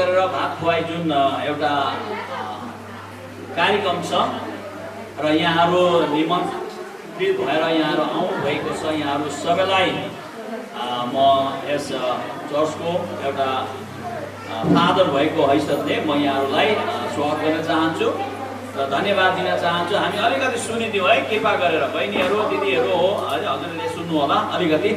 गरेर भात खुवाई जुन एउटा कार्यक्रम छ र यहाँहरू निमन्त्रित भएर यहाँहरू आउनु भएको छ। यहाँहरू सबैलाई म यस चर्चको एउटा फादर भएको हैसियतले म यहाँहरूलाई स्वागत गर्न चाहन्छु र धन्यवाद दिन चाहन्छु। हामी अलिकति सुनिदिउँ है, कृपा गरेर बहिनीहरू दिदीहरू हो है, हजुरले सुन्नु होला। अलिकति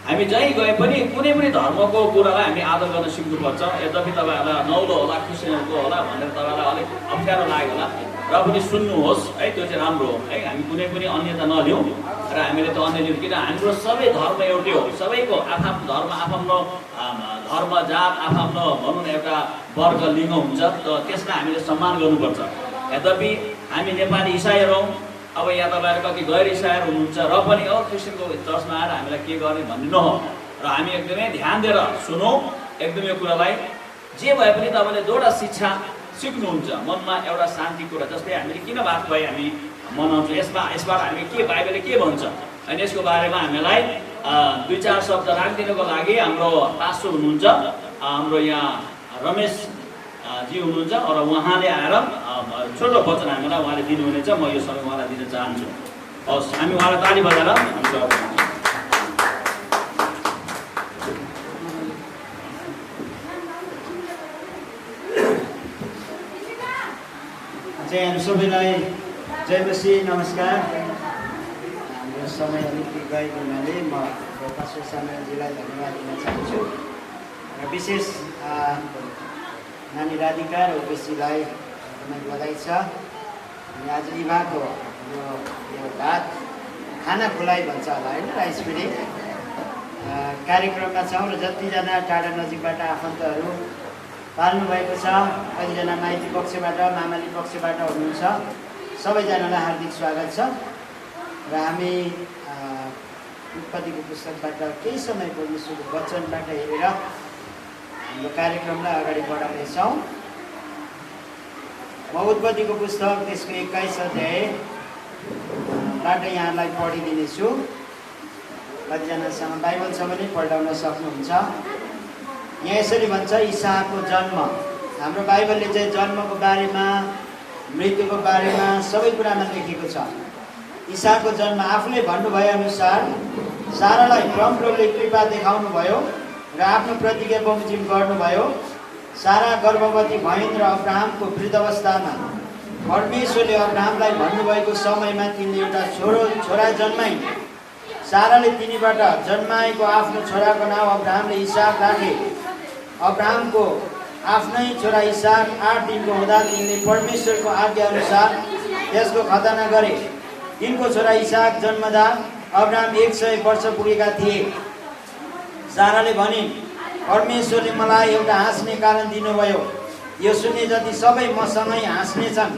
हामी जहीँ गए पनि कुनै पनि धर्मको कुरालाई हामी आदर गर्न सिक्नुपर्छ। यद्यपि तपाईँहरूलाई नौलो होला, क्रिस्चियनको होला भनेर तपाईँलाई अलिक अप्ठ्यारो लाग्यो होला, र पनि सुन्नुहोस् है, त्यो चाहिँ राम्रो हो है। हामी कुनै पनि अन्यता नलिउँ र हामीले त अन्य लिउँ, किन हाम्रो सबै धर्म एउटै हो। सबैको आफ्नो धर्म, आफ्नो धर्म जात, आफ्नो भनौँ न एउटा वर्ग लिङ्ग हुन्छ, त त्यसलाई हामीले सम्मान गर्नुपर्छ। यद्यपि हामी नेपाली इसाईहरू हौँ, अब यहाँ तपाईँहरू कति गैर इसाईहरू हुनुहुन्छ र पनि क्रिस्चियनको चर्चमा आएर हामीलाई के गर्ने भन्ने नहो, र हामी एकदमै ध्यान दिएर सुनौँ एकदमै यो कुरालाई। जे भए पनि तपाईँले दुईवटा शिक्षा सिक्नुहुन्छ, मनमा एउटा शान्ति कुरा। जस्तै हामीले किन भात खुवाई हामी मनाउँछौँ, यसबाट हामी के बाइबलले के भन्छ, अनि यसको बारेमा हामीलाई 2-4 शब्द राखिदिनको लागि हाम्रो पास्टर हुनुहुन्छ, हाम्रो यहाँ रमेश जी हुनुहुन्छ, र उहाँले आएर छोटो वचन हामीलाई उहाँले दिनुहुनेछ। म यो समय उहाँलाई दिन चाहन्छु। हस्, हामी उहाँलाई ताली बजाएर हामी सबैलाई जय मसीह, नमस्कार। हाम्रो समय अलिकति गएको हुनाले म पास्टर सामेलजीलाई धन्यवाद दिन चाहन्छु, र विशेष नानी राधिका र उपेशीलाई एकदमै बधाई छ। अनि आज इभाको यो भात खाना खुलाइ भन्छ होला होइन, राइस फिडिङ कार्यक्रममा छौँ, र जतिजना टाढा नजिकबाट आफन्तहरू पाल्नु भएको छ, कतिजना माइती पक्षबाट मामाली पक्षबाट हुनुहुन्छ, सबैजनालाई हार्दिक स्वागत छ। र हामी उत्पत्तिको पुस्तकबाट केही समय परमेश्वरको वचनबाट हेरेर हाम्रो कार्यक्रमलाई अगाडि बढाउनेछौँ। म उत्पत्तिको पुस्तक त्यसको 21 अध्यायबाट यहाँलाई पढिदिनेछु। कतिजनासँग बाइबल छ भने पढाउन सक्नुहुन्छ। यहाँ यसरी भन्छ, इसाकको जन्म। हाम्रो बाइबलले चाहिँ जन्मको बारेमा, मृत्युको बारेमा सबै कुरामा लेखेको छ। इसाकको जन्म आफूले भन्नुभए अनुसार सारालाई परमप्रभुले कृपा देखाउनु भयो र आफ्नो प्रतिज्ञा बमोजिम गर्नुभयो। सारा गर्भवती भइन् र अब्राहमको वृद्धावस्थामा परमेश्वरले अब्राहमलाई भन्नुभएको समयमा तिनले एउटा छोरा जन्माइन्। साराले तिनीबाट जन्माएको आफ्नो छोराको नाम अब्राहमले इसाक राखे। अब्राहमको आफ्नै छोरा इसाक 8 दिनको हुँदा तिनले परमेश्वरको आज्ञा अनुसार त्यसको खतना गरे। तिनको छोरा इसाक जन्मदा अब्राहम 100 वर्ष पुगेका थिए। साराले भनिन्, परमेश्वरले मलाई एउटा हाँस्ने कारण दिनुभयो, यो सुन्ने जति सबै मसँगै हाँस्नेछन्।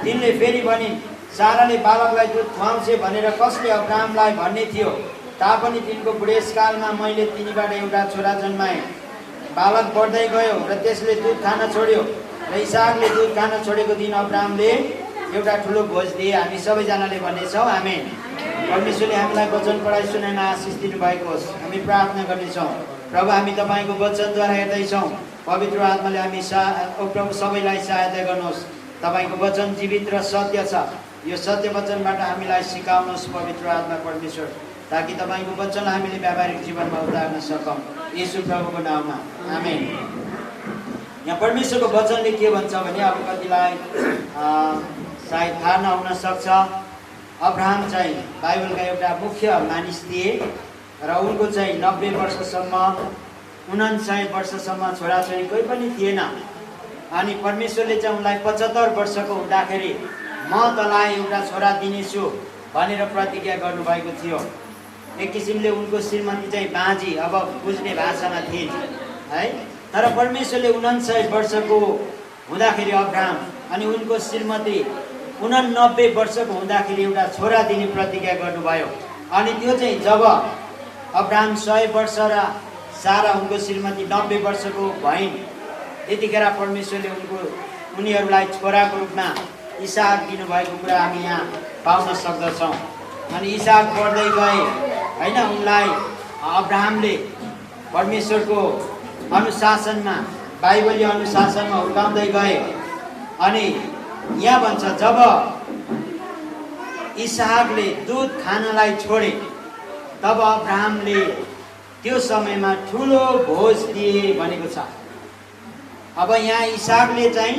तिनले फेरि भनिन्, साराले बालकलाई दुध खुवाउँछे भनेर कसले अब्राहमलाई भन्ने थियो, तापनि तिनको बुढेसकालमा मैले तिनीबाट एउटा छोरा जन्माएँ। बालक बढ्दै गयो र त्यसले दुध खान छोड्यो, र इसाकले दुध खान छोडेको दिन अब्राहमले एउटा ठुलो भोज दिए। हामी सबैजनाले भन्नेछौँ आमेन। परमेश्वरले हामीलाई वचन पढाइ सुनाउन आशिष दिनुभएको होस्। हामी प्रार्थना गर्नेछौँ। प्रभु, हामी तपाईँको वचनद्वारा हेर्दैछौँ, पवित्र आत्माले हामी प्रभु सबैलाई सहायता गर्नुहोस्। तपाईँको वचन जीवित र सत्य छ। यो सत्य वचनबाट हामीलाई सिकाउनुहोस् पवित्र आत्मा परमेश्वर, ताकि तपाईँको वचनलाई हामीले व्यावहारिक जीवनमा उतार्न सकौँ। येशू प्रभुको नाममा आमेन। यहाँ परमेश्वरको वचनले के भन्छ भने, अब कतिलाई सायद थाहा नहुन सक्छ, अब्राहम चाहिँ बाइबलका एउटा मुख्य मानिस थिए र उनको चाहिँ 90 वर्षसम्म 59 वर्षसम्म छोराछोरी कोही पनि थिएन। अनि परमेश्वरले चाहिँ उनलाई 75 वर्षको हुँदाखेरि म तँलाई एउटा छोरा दिनेछु भनेर प्रतिज्ञा गर्नुभएको थियो। एक किसिमले उनको श्रीमती चाहिँ बाँझी, अब बुझ्ने भाषामा थिइन् है। तर परमेश्वरले 59 वर्षको हुँदाखेरि अब्राहम अनि उनको श्रीमती 89 वर्षको हुँदाखेरि एउटा छोरा दिने प्रतिज्ञा गर्नुभयो। अनि त्यो चाहिँ जब अब्राहम 100 वर्ष र सारा उनको श्रीमती 90 वर्षको भइन्, त्यतिखेर परमेश्वरले उनीहरूलाई छोराको रूपमा इसाक दिनुभएको कुरा हामी यहाँ पाउन सक्दछौँ। अनि इसाक बढ्दै गए होइन, उनलाई अब्राहमले परमेश्वरको अनुशासनमा बाइबलीय अनुशासनमा हुर्काउँदै गए। अनि यहाँ भन्छ जब इसहाकले दुध खानलाई छोडे तब अब्राहमले त्यो समयमा ठुलो भोज दिए भनेको छ। अब यहाँ इसहाकले चाहिँ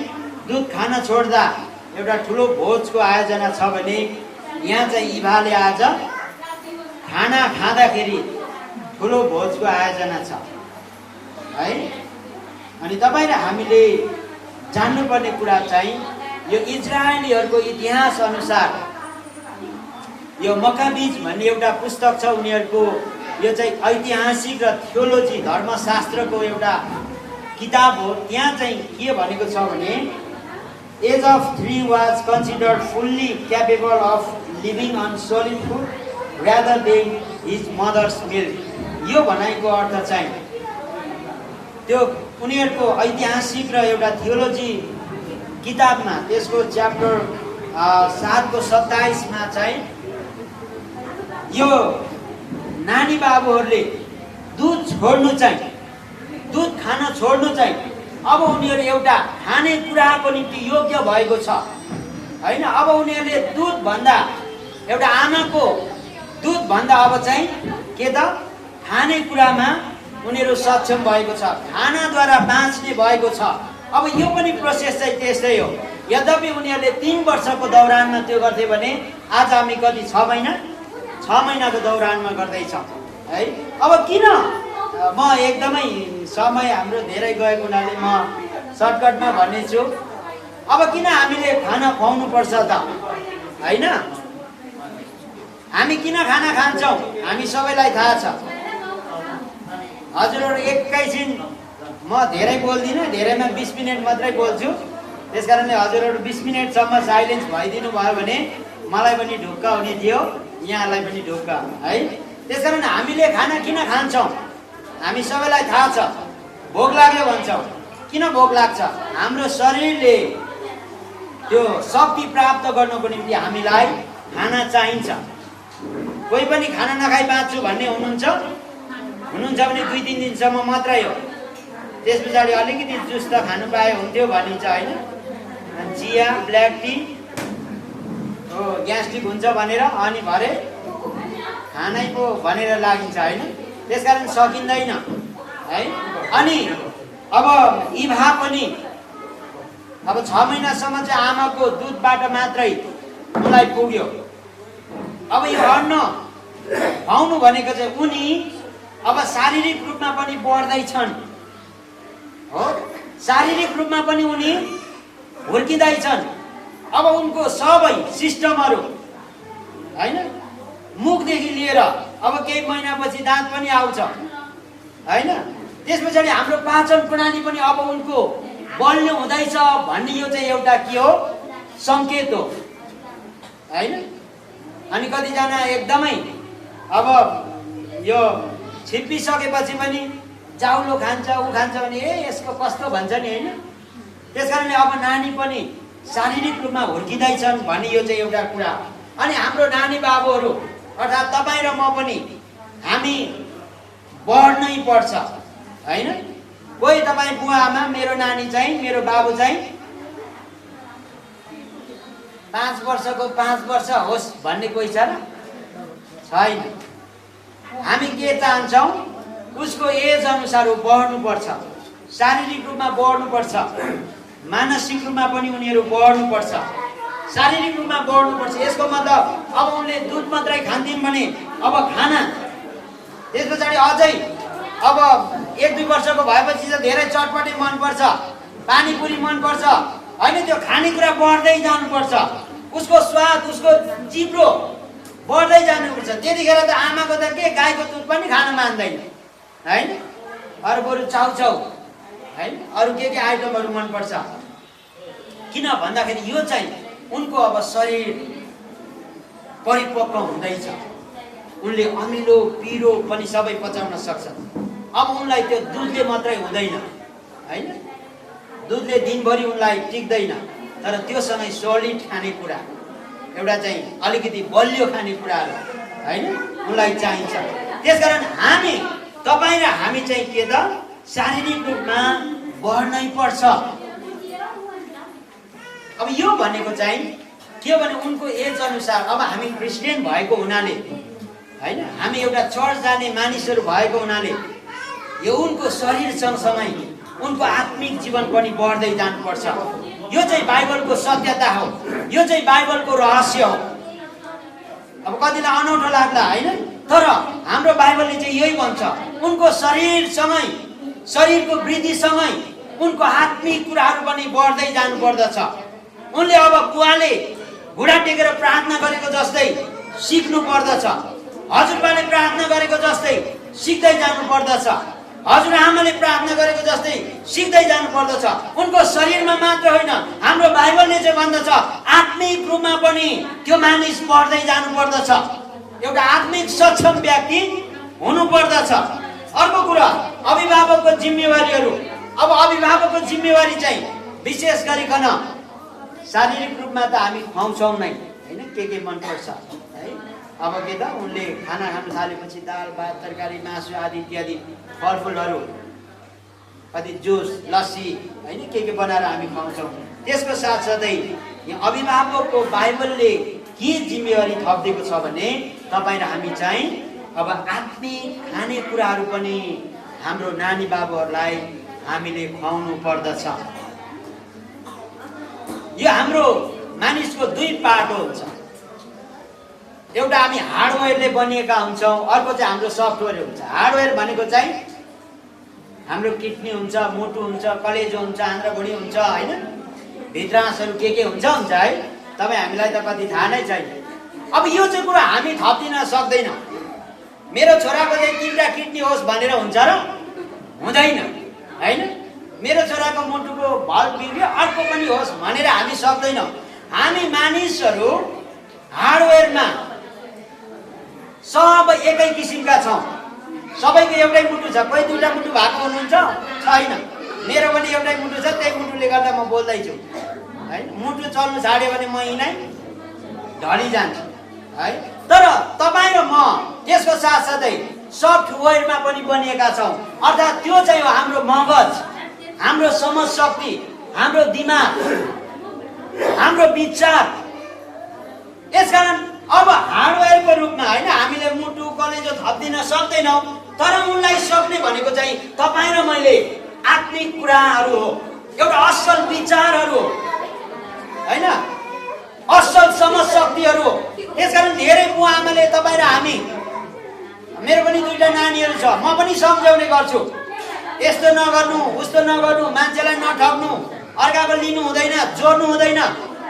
दुध खान छोड्दा एउटा ठुलो भोजको आयोजना छ भने यहाँ चाहिँ इभाले आज खाना खाँदाखेरि ठुलो भोजको आयोजना छ है। अनि तपाईँ र हामीले जान्नुपर्ने कुरा चाहिँ यो इजरायलीहरूको इतिहास अनुसार यो मकाबीज भन्ने एउटा पुस्तक छ उनीहरूको। यो चाहिँ ऐतिहासिक र थियोलोजी धर्मशास्त्रको एउटा किताब हो। त्यहाँ चाहिँ के भनेको छ भने age of 3 was considered fully capable of living on solid food rather than his mother's milk. यो भनाइको अर्थ चाहिँ त्यो उनीहरूको ऐतिहासिक र एउटा थियोलोजी किताबमा त्यसको च्याप्टर 7 को 27 मा चाहिँ यो नानी बाबुहरूले दुध छोड्नु चाहिँ दुध खान छोड्नु चाहिँ अब उनीहरू एउटा खाने कुराको निम्ति योग्य भएको छ हैन। अब उनीहरूले दुध भन्दा एउटा आमाको दुध भन्दा अब चाहिँ के त खाने कुरामा उनीहरू सक्षम भएको छ, खानाद्वारा बाँच्ने भएको छ। अब यो पनि प्रोसेस चाहिँ त्यस्तै हो। यद्यपि उनीहरूले 3 वर्षको दौरानमा त्यो गर्थे भने आज हामी कति 6 महिनाको दौरानमा गर्दैछौँ है। अब किन म एकदमै समय हाम्रो धेरै गएको हुनाले म सर्टकटमा भन्नेछु। अब किन हामीले खाना खुवाउनु पर्छ त हैन? हामी किन खाना खान्छौँ हामी सबैलाई थाहा छ। हजुरहरू एकैछिन म धेरै बोल्दिनँ, धेरैमा 20 मिनट मात्रै बोल्छु। त्यसकारणले हजुरहरू 20 मिनटसम्म साइलेन्स भइदिनु भयो भने मलाई पनि ढुक्क हुने थियो, यहाँलाई पनि ढुक्क है। त्यसकारण हामीले खाना किन खान्छौँ हामी सबैलाई थाहा छ। भोक लाग्यो भन्छौँ। किन भोक लाग्छ? हाम्रो शरीरले त्यो शक्ति प्राप्त गर्नको निम्ति हामीलाई खाना चाहिन्छ। कोही पनि खाना नखाई बाँच्छु भन्ने हुनुहुन्छ भने 2-3 दिनसम्म मात्रै हो। त्यस पछाडि अलिकति जुस त खानु पाए हुन्थ्यो भनिन्छ हैन। चिया ब्ल्याक टी हो ग्यास्ट्रिक हुन्छ भनेर अनि भरे खानै पो भनेर लागिन्छ हैन। त्यसकारण सकिँदैन है। अनि अब इभा पनि अब 6 महिनासम्म चाहिँ आमाको दुधबाट मात्रै उनलाई पुग्यो। अब यो अन्न खुवाउनु भनेको चाहिँ उनी अब शारीरिक रूपमा पनि बढ्दैछन् हो, शारीरिक रूपमा पनि उनी हुर्किँदैछन्। अब उनको सबै सिस्टमहरू हैन, मुखदेखि लिएर अब केही महिनापछि दाँत पनि आउँछ हैन। त्यस पछाडि हाम्रो पाचन प्रणाली पनि अब उनको बल्ने हुँदैछ भन्ने यो चाहिँ एउटा के हो? सङ्केत हो हैन। अनि कतिजना एकदमै अब यो छिप्पिसकेपछि पनि चाउलो खान्छ ऊ खान्छ भने यसको कस्तो भन्छ नि हैन। त्यसकारणले अब नानी पनि शारीरिक रूपमा हुर्किँदैछन् भन्ने यो चाहिँ एउटा कुरा। अनि हाम्रो नानी बाबुहरू अर्थात् तपाईँ र म पनि हामी बढ्नै पर्छ हैन। कोही तपाईँ बुवा आमा मेरो नानी चाहिँ मेरो बाबु चाहिँ 5 वर्षको 5 वर्ष होस् भन्ने कोही छ र? छैन। हामी के चाहन्छौँ? उसको एज अनुसार ऊ बढ्नुपर्छ, शारीरिक रूपमा बढ्नुपर्छ, मानसिक रूपमा पनि उनीहरू बढ्नुपर्छ, शारीरिक रूपमा बढ्नुपर्छ। यसको मतलब अब उनले दुध मात्रै खान्थिन् भने अब खाना, त्यस पछाडि अझै अब 1-2 वर्षको भएपछि चाहिँ धेरै चटपटी मनपर्छ, पानीपुरी मनपर्छ होइन। त्यो खानेकुरा बढ्दै जानुपर्छ, उसको स्वाद उसको जिब्रो बढ्दै जानुपर्छ। त्यतिखेर त आमाको त के गाईको दुध पनि खान मान्दैन हैन। अरू बरु चाउचाउ हैन, अरू के आइटमहरू मनपर्छ। किन भन्दाखेरि यो चाहिँ उनको अब शरीर परिपक्व हुँदैछ, उनले अमिलो पिरो पनि सबै पचाउन सक्छन्। अब उनलाई त्यो दुधले मात्रै हुँदैन हैन, दुधले दिनभरि उनलाई टिक्दैन। तर त्यो सँगै सोलिड खानेकुरा एउटा चाहिँ अलिकति बलियो खानेकुराहरू हैन उनलाई चाहिन्छ। त्यसकारण हामी तपाईँ र हामी चाहिँ के त शारीरिक रूपमा बढ्नै पर्छ। अब यो भनेको चाहिँ के भने उनको एज अनुसार अब हामी क्रिस्चियन भएको हुनाले हैन, हामी एउटा चर्च जाने मानिसहरू भएको हुनाले यो उनको शरीर सँगसँगै उनको आत्मिक जीवन पनि बढ्दै जानुपर्छ। यो चाहिँ बाइबलको सत्यता हो, यो चाहिँ बाइबलको रहस्य हो। अब कतिलाई अनौठो लाग्ला हैन, तर हाम्रो बाइबलले चाहिँ यही भन्छ, उनको शरीरसँगै शरीरको वृद्धिसँगै उनको आत्मिक कुराहरू पनि बढ्दै जानुपर्दछ। उनले अब बुवाले घुँडा टेकेर प्रार्थना गरेको जस्तै सिक्नु पर्दछ, हजुरबाले प्रार्थना गरेको जस्तै सिक्दै जानु पर्दछ, हजुरआमाले प्रार्थना गरेको जस्तै सिक्दै जानु पर्दछ। उनको शरीरमा मात्र होइन, हाम्रो बाइबलले चाहिँ भन्दछ आत्मिक रूपमा पनि त्यो मानिस बढ्दै जानु पर्दछ, एउटा आत्मिक सक्षम व्यक्ति हुनु पर्दछ। अर्को कुरा अभिभावकको जिम्मेवारीहरू। अब अभिभावकको जिम्मेवारी चाहिँ विशेष गरिकन शारीरिक रूपमा त हामी खुवाउँछौँ नै हैन, के मनपर्छ है। अब के त उनले खाना खान थालेपछि दाल भात तरकारी मासु आदि इत्यादि फलफुलहरू, कति जुस लस्सी हैन के बनाएर हामी खुवाउँछौँ। त्यसको साथसाथै यहाँ अभिभावकको बाइबलले के जिम्मेवारी थपिदिएको छ भने तपाईँ र हामी चाहिँ अब आत्मिक खानेकुराहरू पनि हाम्रो नानी बाबुहरूलाई हामीले खुवाउनु पर्दछ। यो हाम्रो मानिसको दुई पाटो हुन्छ, एउटा हामी हार्डवेयरले बनिएका हुन्छौँ, अर्को चाहिँ हाम्रो सफ्टवेयर हुन्छ। हार्डवेयर भनेको चाहिँ हाम्रो किडनी हुन्छ, मुटु हुन्छ, कलेजो हुन्छ, आन्द्राभुँडी हुन्छ हैन, भित्रासहरू के हुन्छ है। तपाईँ हामीलाई त कति थाहा नै छैन। अब यो चाहिँ कुरा हामी थपिदिन सक्दैन। मेरो छोराको चाहिँ 3टा किडनी होस् भनेर हुन्छ र? हुँदैन हैन। मेरो छोराको मुटुको भल्भ बिग्रियो अर्को पनि होस् भनेर हामी सक्दैनौँ। हामी मानिसहरू हार्डवेयरमा सब एकै किसिमका छौँ। सबैको एउटै मुटु छ, कोही 2टा मुटु भएको हुनुहुन्छ छैन। मेरो पनि एउटै मुटु छ, त्यही मुटुले गर्दा म बोल्दैछु है। मुटु चल्नु छाड्यो भने म यिनै ढलिजान्छु है। तर तपाईँ र म त्यसको साथसाथै सफ्टवेयरमा पनि बनिएका छौँ, अर्थात् त्यो चाहिँ हो हाम्रो मगज, हाम्रो समझ शक्ति, हाम्रो दिमाग, हाम्रो विचार। यसकारण अब हार्डवेयरको रूपमा होइन हामीले मुटु कलेजो थपिदिन सक्दैनौँ, तर उनलाई सक्ने भनेको चाहिँ तपाईँ र मैले आत्मिक कुराहरू हो, एउटा असल विचारहरू हो होइन, असल समझ शक्तिहरू हो। त्यसकारण धेरै बुवा आमाले तपाईँ र हामी, मेरो पनि 2टा नानीहरू छ, म पनि सम्झाउने गर्छु, यस्तो नगर्नु उस्तो नगर्नु, मान्छेलाई नठग्नु, अर्काको लिनु हुँदैन, जोड्नु हुँदैन।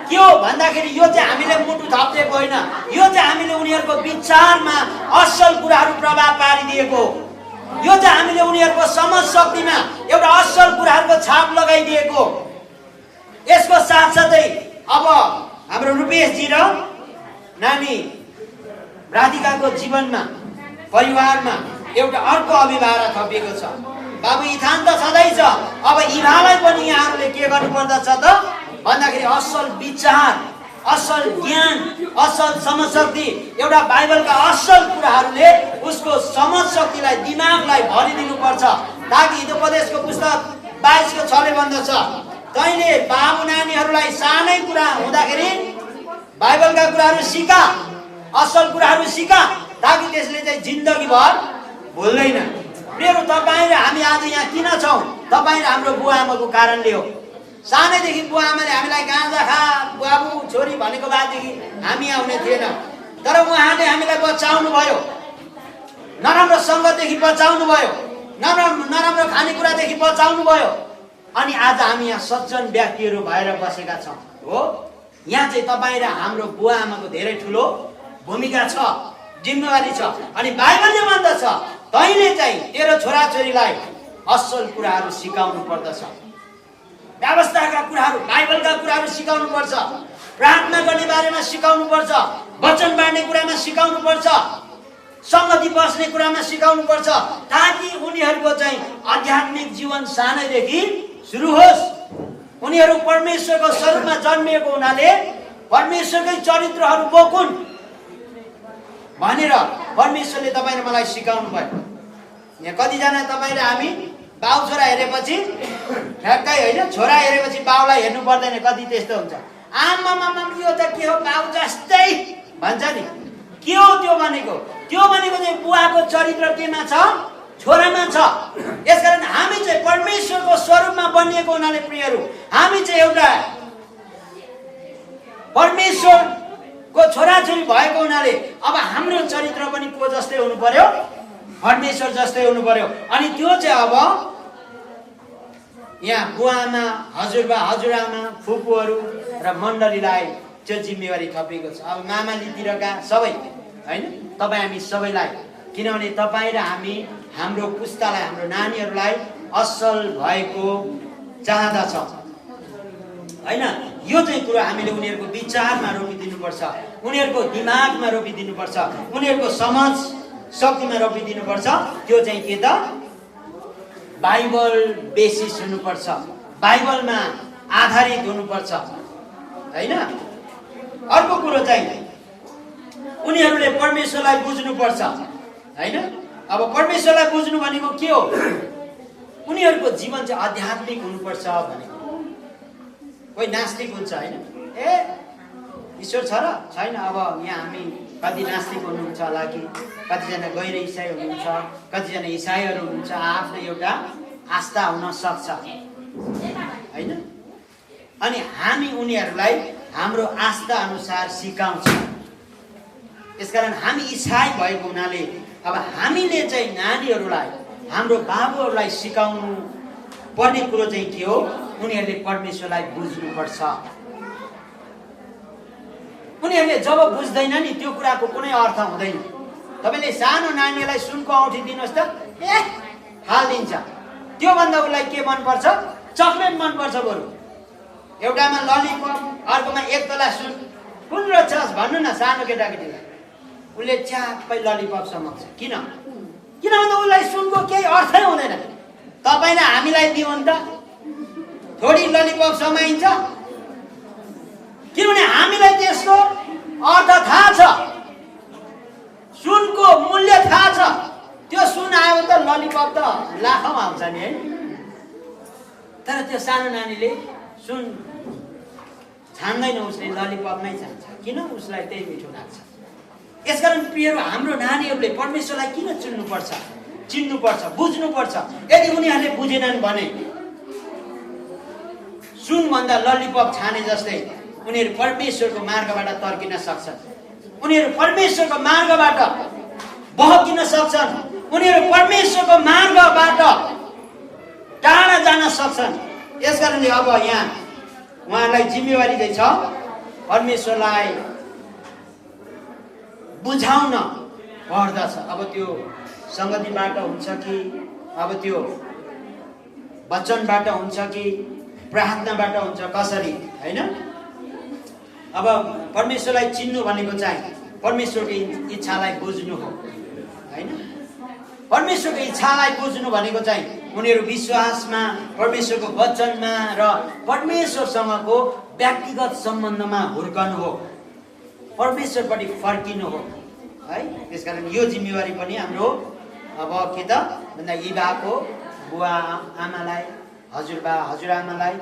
के हो भन्दाखेरि यो चाहिँ हामीले मुटु थपिदिएको होइन, यो चाहिँ हामीले उनीहरूको विचारमा असल कुराहरू प्रभाव पारिदिएको, यो चाहिँ हामीले उनीहरूको समझ शक्तिमा एउटा असल कुराहरूको छाप लगाइदिएको। यसको साथसाथै अब हाम्रो रूपेशजी र नानी राधिकाको जीवनमा परिवारमा एउटा अर्को अभिभावना थपिएको छ। बाबु इथान त सधैँ छ, अब इभालाई पनि यहाँहरूले के गर्नुपर्दछ त भन्दाखेरि असल विचार, असल ज्ञान, असल समझशक्ति, एउटा बाइबलका असल कुराहरूले उसको समझ शक्तिलाई, दिमागलाई भरिदिनुपर्छ। ताकि हितोपदेशको पुस्तक 22:6ले भन्दछ, तैँले बाबु नानीहरूलाई सानै कुरा हुँदाखेरि बाइबलका कुराहरू सिका, असल कुराहरू सिका, ताकि त्यसले चाहिँ जिन्दगीभर भुल्दैन। प्रियहरू, तपाईँ र हामी आज यहाँ किन छौँ? तपाईँ र हाम्रो बुवा आमाको कारणले हो। सानैदेखि बुवा आमाले हामीलाई गाँजा खा बाबु छोरी भनेको बाददेखि हामी आउने थिएन, तर उहाँले हामीलाई बचाउनु भयो, नराम्रो सङ्गतदेखि बचाउनु भयो, नराम्रो खानेकुरादेखि बचाउनु भयो। अनि आज हामी यहाँ सज्जन व्यक्तिहरू भएर बसेका छौँ हो। यहाँ चाहिँ तपाईँ र हाम्रो बुवा आमाको धेरै ठुलो भूमिका छ, जिम्मेवारी छ। अनि बाइबलले भन्दछ तैँले चाहिँ तेरो छोराछोरीलाई असल कुराहरू सिकाउनु पर्दछ, व्यवस्थाका कुराहरू, बाइबलका कुराहरू सिकाउनु पर्छ, प्रार्थना गर्ने बारेमा सिकाउनु पर्छ, वचन बाँड्ने कुरामा सिकाउनु पर्छ, सङ्गति बस्ने कुरामा सिकाउनु पर्छ, ताकि उनीहरूको चाहिँ आध्यात्मिक जीवन सानैदेखि सुरु होस्। उनीहरू परमेश्वरको स्वरूपमा जन्मिएको हुनाले परमेश्वरकै चरित्रहरू बोकुन् भनेर परमेश्वरले तपाईँ र मलाई सिकाउनु भयो। यहाँ कतिजना तपाईँ र हामी बाउ छोरा हेरेपछि ठ्याक्कै होइन, छोरा हेरेपछि बाउलाई हेर्नु पर्दैन, कति त्यस्तो हुन्छ। आमामामा यो त के हो बाउ जस्तै भन्छ नि। के हो त्यो भनेको? त्यो भनेको चाहिँ बुवाको चरित्र केमा छ? छोरामा छ। यसकारण हामी चाहिँ परमेश्वरको स्वरूपमा बनिएको हुनाले प्रियहरू, हामी चाहिँ एउटा परमेश्वरको छोराछोरी भएको हुनाले अब हाम्रो चरित्र पनि को जस्तै हुनु पर्यो? परमेश्वर जस्तै हुनु पर्यो। अनि त्यो चाहिँ अब यहाँ बुवामा, हजुरबा, हजुरआमा, फुपूहरू र मण्डलीलाई त्यो जिम्मेवारी थपिएको छ। अब मामालीतिरका सबै होइन, तपाईँ हामी सबैलाई, किनभने तपाईँ र हामी हाम्रो पुस्तालाई, हाम्रो नानीहरूलाई असल भएको चाहदछ होइन। यो चाहिँ कुरो हामीले उनीहरूको विचारमा रोपिदिनुपर्छ, उनीहरूको दिमागमा रोपिदिनुपर्छ, उनीहरूको समझ शक्तिमा रोपिदिनुपर्छ। त्यो चाहिँ के त? बाइबल बेसिस हुनुपर्छ, बाइबलमा आधारित हुनुपर्छ होइन। अर्को कुरो चाहिँ उनीहरूले परमेश्वरलाई बुझ्नुपर्छ होइन। अब परमेश्वरलाई बुझ्नु भनेको के हो? उनीहरूको जीवन चाहिँ आध्यात्मिक हुनुपर्छ भनेको। कोही नास्तिक हुन्छ होइन, ए ईश्वर छ र छैन? अब यहाँ हामी कति नास्तिक हुनुहुन्छ होला कि कतिजना गैर इसाई हुनुहुन्छ, कतिजना इसाईहरू हुनुहुन्छ। आफ्नो एउटा आस्था हुन सक्छ होइन। अनि हामी उनीहरूलाई हाम्रो आस्था अनुसार सिकाउँछ। यसकारण हामी इसाई भएको हुनाले अब हामीले चाहिँ नानीहरूलाई, हाम्रो बाबुहरूलाई सिकाउनु पर्ने कुरो चाहिँ के हो? उनीहरूले परमेश्वरलाई बुझ्नुपर्छ। उनीहरूले जब बुझ्दैन नि त्यो कुराको कुनै अर्थ हुँदैन। तपाईँले सानो नानीलाई सुनको औँठी दिनुहोस् त, ए हालिदिन्छ। त्योभन्दा उसलाई के मनपर्छ? चक्लेट मनपर्छ बरु। एउटामा ललिपप, अर्कोमा एक तला सुन। कुन रोज्छस् भन्नु न सानो केटाकेटीलाई। उसले च्याप्पै ललिपप समाउँछ। किन? किनभने उसलाई सुनको केही अर्थै हुँदैन। तपाईँले हामीलाई दियो भने त थोडी ललिपप समाइन्छ, किनभने हामीलाई त्यसको अर्थ थाहा छ, सुनको मूल्य थाहा छ। त्यो सुन आयो त ललिपप त लाखौँ आउँछ नि है। तर त्यो सानो नानीले सुन छान्दैन, उसले ललिपप नै छान्छ। किन? उसलाई त्यही मिठो लाग्छ। यसकारण प्रियहरू, हाम्रो नानीहरूले परमेश्वरलाई किन चिन्नुपर्छ? चिन्नुपर्छ, बुझ्नुपर्छ। यदि उनीहरूले बुझेनन् भने सुनभन्दा ललिपप छाने जस्तै उनीहरू परमेश्वरको मार्गबाट तर्किन सक्छन्, उनीहरू परमेश्वरको मार्गबाट बहकिन सक्छन्, उनीहरू परमेश्वरको मार्गबाट टाढा जान सक्छन्। यसकारणले अब यहाँ उहाँलाई जिम्मेवारी चाहिँ छ परमेश्वरलाई बुझाउन पर्दछ। अब त्यो संगतिबाट हुन्छ कि, अब त्यो वचनबाट हुन्छ कि, प्रार्थनाबाट हुन्छ, कसरी होइन। अब परमेश्वरलाई चिन्नु भनेको चाहिँ परमेश्वरको इच्छालाई बुझ्नु हो होइन। परमेश्वरको इच्छालाई बुझ्नु भनेको चाहिँ उनीहरू विश्वासमा, परमेश्वरको वचनमा र परमेश्वरसँगको व्यक्तिगत सम्बन्धमा हुर्कनु हो, परमेश्वरपट्टि फर्किनु हो है। त्यसकारण यो जिम्मेवारी पनि हाम्रो अब के त भन्दा इबाको बुवा आमालाई, हजुरबा हजुरआमालाई,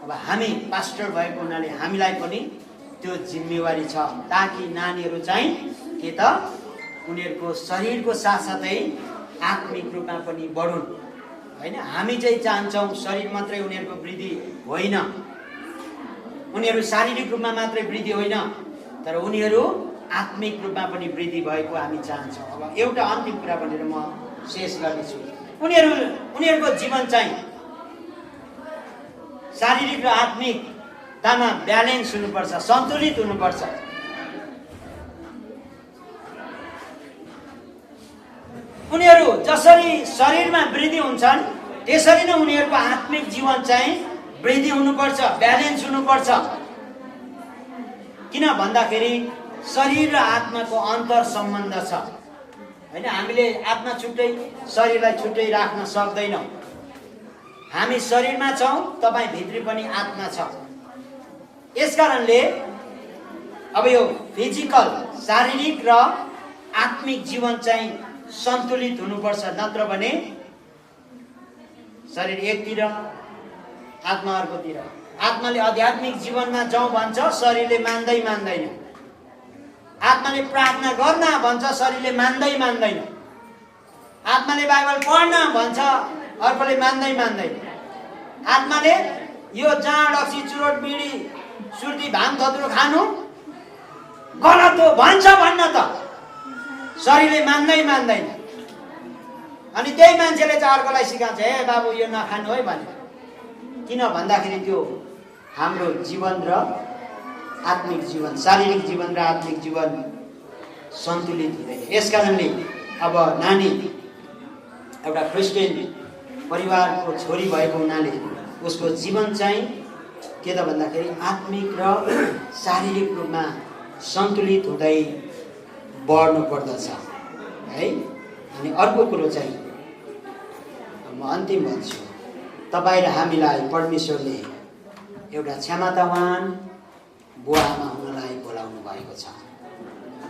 अब हामी पास्टर भएको हुनाले हामीलाई पनि त्यो जिम्मेवारी छ, ताकि नानीहरू चाहिँ के त उनीहरूको शरीरको साथसाथै आत्मिक रूपमा पनि बढुन् होइन। हामी चाहिँ चाहन्छौँ शरीर मात्रै उनीहरूको वृद्धि होइन, उनीहरू शारीरिक रूपमा मात्रै वृद्धि होइन, तर उनीहरू आत्मिक रूपमा पनि वृद्धि भएको हामी चाहन्छौँ। अब एउटा अन्तिम कुरा भनेर म शेष गर्नेछु। उनीहरूको जीवन चाहिँ शारीरिक र आत्मिकतामा ब्यालेन्स हुनुपर्छ, सन्तुलित हुनुपर्छ। उनीहरू जसरी शरीरमा वृद्धि हुन्छन् त्यसरी नै उनीहरूको आत्मिक जीवन चाहिँ वृद्धि हुनुपर्छ, ब्यालेन्स हुनुपर्छ। किन भन्दाखेरि शरीर र आत्माको अन्तर सम्बन्ध छ होइन। हामीले आत्मा छुट्टै शरीरलाई छुट्टै राख्न सक्दैनौँ। हामी शरीरमा छौँ, तपाईँ भित्री पनि आत्मा छ। यसकारणले अब यो फिजिकल शारीरिक र आत्मिक जीवन चाहिँ सन्तुलित हुनुपर्छ, नत्र भने शरीर एकतिर, आत्मा अर्कोतिर। आत्माले आध्यात्मिक जीवनमा जाउँ भन्छ, शरीरले मान्दैन। आत्माले प्रार्थना गर्न भन्छ, शरीरले मान्दैन। आत्माले बाइबल पढ्न भन्छ, अर्कोले मान्दैन। आत्माले यो जाँड रक्सी चुरोट बिडी सुर्ती भाङ धतुरो खानु गलत हो भन्छ भन्न त शरीरले मान्दैन। अनि त्यही मान्छेले चाहिँ अर्कोलाई सिकाउँछ, हे बाबु यो नखानु है भने। किन भन्दाखेरि त्यो हाम्रो जीवन र आत्मिक जीवन, शारीरिक जीवन र आत्मिक जीवन सन्तुलित हुँदैन। यसकारणले अब नानी एउटा क्रिस्चियन परिवारको छोरी भएको हुनाले उसको जीवन चाहिँ के त भन्दाखेरि आत्मिक र शारीरिक रूपमा सन्तुलित हुँदै बढ्नु पर्दछ है। अनि अर्को कुरो चाहिँ म अन्तिम भन्छु, तपाईँ र हामीलाई परमेश्वरले एउटा क्षमतावान बुवा आमा हुनलाई बोलाउनु भएको छ।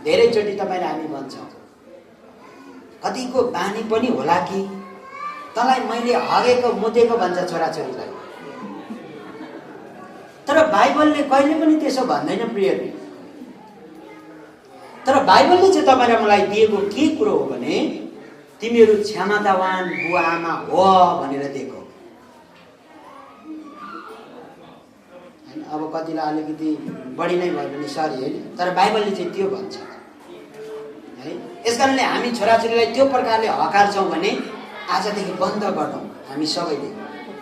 धेरैचोटि तपाईँ र हामी भन्छौँ, कतिको बानी पनि होला कि तँलाई मैले हगेको मुतेको भन्छ छोराछोरीलाई। तर बाइबलले कहिले पनि त्यसो भन्दैन प्रियहरू। तर बाइबलले चाहिँ तपाईँ र मलाई दिएको के कुरो हो भने तिमीहरू क्षमतावान बुवा आमा हो भनेर दिएको। अब कतिलाई अलिकति बढी नै भयो भने सरी होइन, तर बाइबलले चाहिँ त्यो भन्छ है। यसकारणले हामी छोराछोरीलाई त्यो प्रकारले हकार्छौँ भने आजदेखि बन्द गर्छौँ हामी सबैले।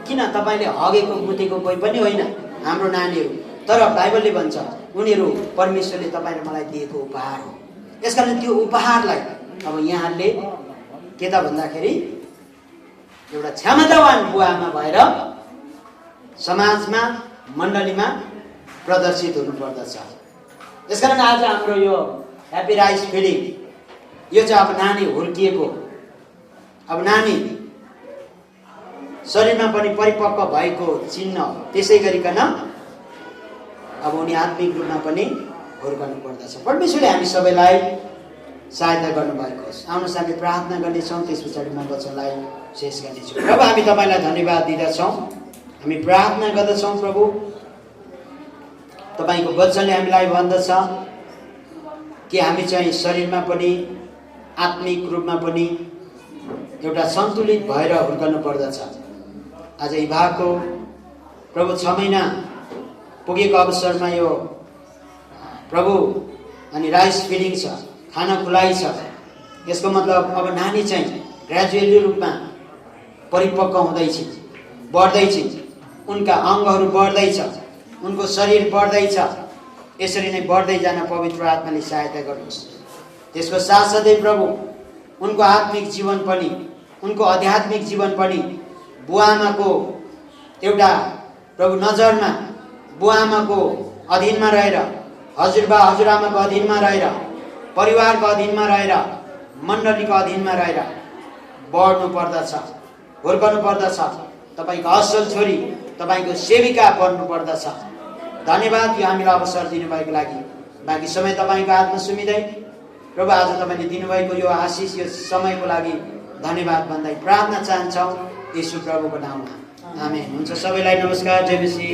किन? तपाईँले हगेको मुतेको कोही पनि होइन हाम्रो नानीहरू, तर बाइबलले भन्छ उनीहरू परमेश्वरले तपाईँ र मलाई दिएको उपहार हो। यसकारण त्यो उपहारलाई अब यहाँले के त भन्दाखेरि एउटा क्षमतावान बुवा आमा भएर समाजमा मण्डलीमा प्रदर्शित हुनुपर्दछ। यसकारण आज हाम्रो यो ह्याप्पी राइस फिडिङ यो चाहिँ अब नानी हुर्किएको, अब नानी शरीरमा पनि परिपक्व भएको चिन्ह। त्यसै गरिकन अब उनी आत्मिक रूपमा पनि हुर्कनु पर्दछ। परमेश्वरले हामी सबैलाई सहायता गर्नुभएको होस्। आउनुहोस् हामी प्रार्थना गर्नेछौँ, त्यस पछाडि म वचनलाई शेष गर्नेछु। प्रभु हामी तपाईँलाई धन्यवाद दिँदछौँ, हामी प्रार्थना गर्दछौँ प्रभु, तपाईँको वचनले हामीलाई भन्दछ कि हामी चाहिँ शरीरमा पनि आत्मिक रूपमा पनि एउटा सन्तुलित भएर हुर्कनु पर्दछ। आज यी भएको प्रभु 6 महिना पुगेको अवसरमा यो प्रभु अनि राइस फिडिङ छ, खाना खुलाइ छ। यसको मतलब अब नानी चाहिँ ग्रेजुअली रूपमा परिपक्व हुँदैछ, बढ्दैछ, उनका अङ्गहरू बढ्दैछ, उनको शरीर बढ्दैछ। यसरी नै बढ्दै जान पवित्र आत्माले सहायता गर्नुहोस्। त्यसको साथसाथै प्रभु उनको आत्मिक जीवन पनि, उनको आध्यात्मिक जीवन पनि बुवा आमाको एउटा प्रभु नजरमा, बुवा आमाको अधीनमा रहेर, हजुरबा हजुरआमाको अधीनमा रहेर, परिवारको अधीनमा रहेर, मण्डलीको अधीनमा रहेर बढ्नु पर्दछ, हुर्कनु पर्दछ। तपाईँको असल छोरी, तपाईँको सेविका बन्नु पर्दछ। धन्यवाद यो हामीलाई अवसर दिनुभएको लागि। बाँकी समय तपाईँको हातमा सुमिँदै प्रभु आज तपाईँले दिनुभएको यो आशिष, यो समयको लागि धन्यवाद भन्दै प्रार्थना चाहन्छौँ येशू प्रभुको नाममा। आमेन। हुन्छ, सबैलाई नमस्कार, जय मसीह।